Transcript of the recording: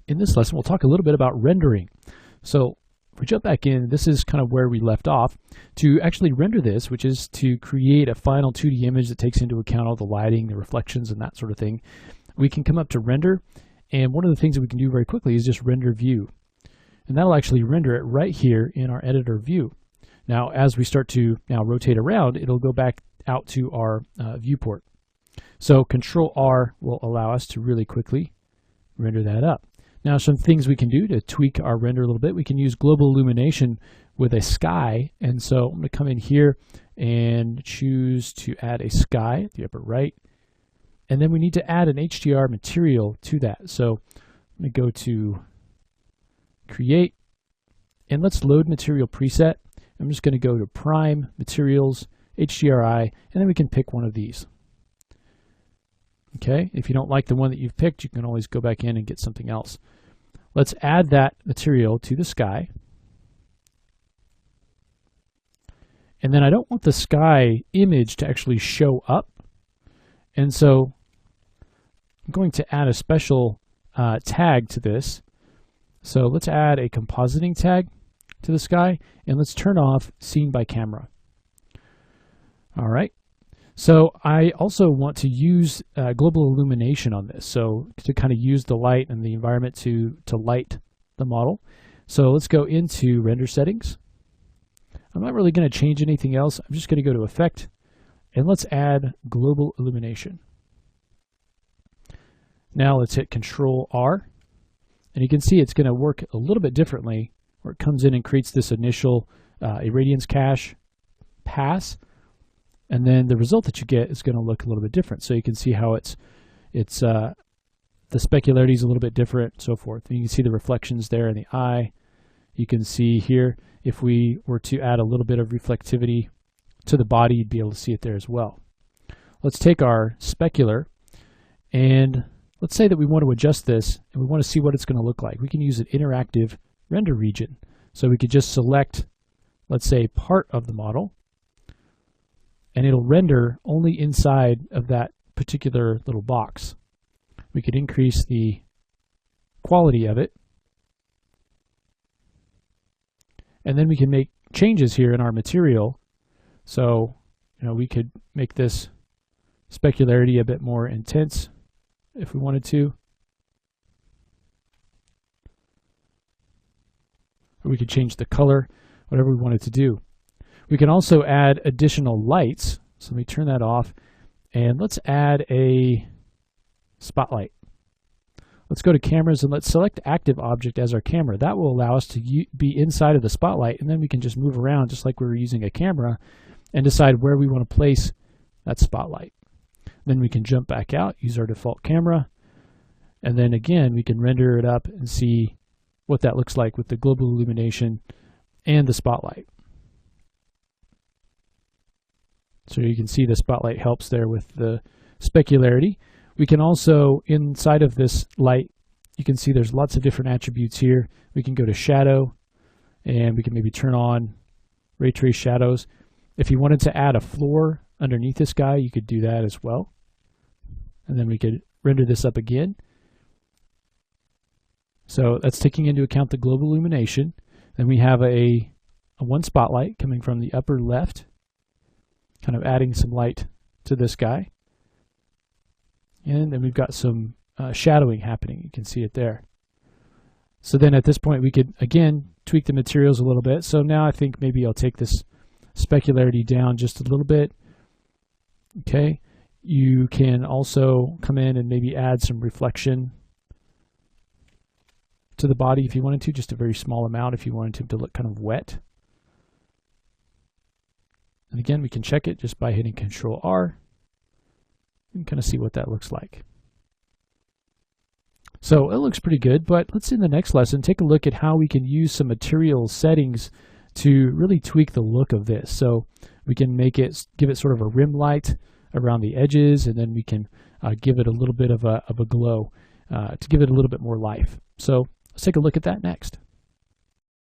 In this lesson, we'll talk a little bit about rendering. So if we jump back in, this is kind of where we left off. To actually render this, which is to create a final 2D image that takes into account all the lighting, the reflections, and that sort of thing, we can come up to render. And one of the things that we can do very quickly is just render view. And that'll actually render it right here in our editor view. Now, as we start to now rotate around, it'll go back out to our viewport. So Control R will allow us to really quickly render that up. Now, some things we can do to tweak our render a little bit. We can use global illumination with a sky. And so I'm going to come in here and choose to add a sky at the upper right. And then we need to add an HDR material to that. So I'm going to go to Create, and let's load material preset. I'm just going to go to Prime, Materials, HDRI, and then we can pick one of these. Okay, if you don't like the one that you've picked, you can always go back in and get something else. Let's add that material to the sky. And then I don't want the sky image to actually show up. And so I'm going to add a special tag to this. So let's add a compositing tag to the sky, and let's turn off Seen by Camera. All right. So I also want to use global illumination on this, so to kind of use the light and the environment to light the model. So let's go into Render Settings. I'm not really going to change anything else. I'm just going to go to Effect, and let's add global illumination. Now let's hit Control R, and you can see it's going to work a little bit differently, where it comes in and creates this initial irradiance cache pass. And then the result that you get is going to look a little bit different. So you can see how the specularity is a little bit different, and so forth. And you can see the reflections there in the eye. You can see here, if we were to add a little bit of reflectivity to the body, you'd be able to see it there as well. Let's take our specular, and let's say that we want to adjust this, and we want to see what it's going to look like. We can use an interactive render region. So we could just select, let's say, part of the model, and it'll render only inside of that particular little box. We could increase the quality of it. And then we can make changes here in our material. So, we could make this specularity a bit more intense if we wanted to. Or we could change the color, whatever we wanted to do. We can also add additional lights. So let me turn that off, and let's add a spotlight. Let's go to cameras and let's select active object as our camera. That will allow us to be inside of the spotlight, and then we can just move around just like we were using a camera and decide where we want to place that spotlight. Then we can jump back out, use our default camera, and then again we can render it up and see what that looks like with the global illumination and the spotlight. So you can see the spotlight helps there with the specularity. We can also, inside of this light, you can see there's lots of different attributes here. We can go to shadow, and we can maybe turn on ray trace shadows. If you wanted to add a floor underneath this guy, you could do that as well. And then we could render this up again. So that's taking into account the global illumination. Then we have a one spotlight coming from the upper left, kind of adding some light to this guy. And then we've got some shadowing happening. You can see it there. So then at this point we could, again, tweak the materials a little bit. So now I think maybe I'll take this specularity down just a little bit. Okay. You can also come in and maybe add some reflection to the body if you wanted to, just a very small amount if you wanted him to look kind of wet. And again, we can check it just by hitting Control R and kind of see what that looks like. So it looks pretty good, but let's in the next lesson take a look at how we can use some material settings to really tweak the look of this. So we can give it sort of a rim light around the edges, and then we can give it a little bit of a glow to give it a little bit more life. So let's take a look at that next.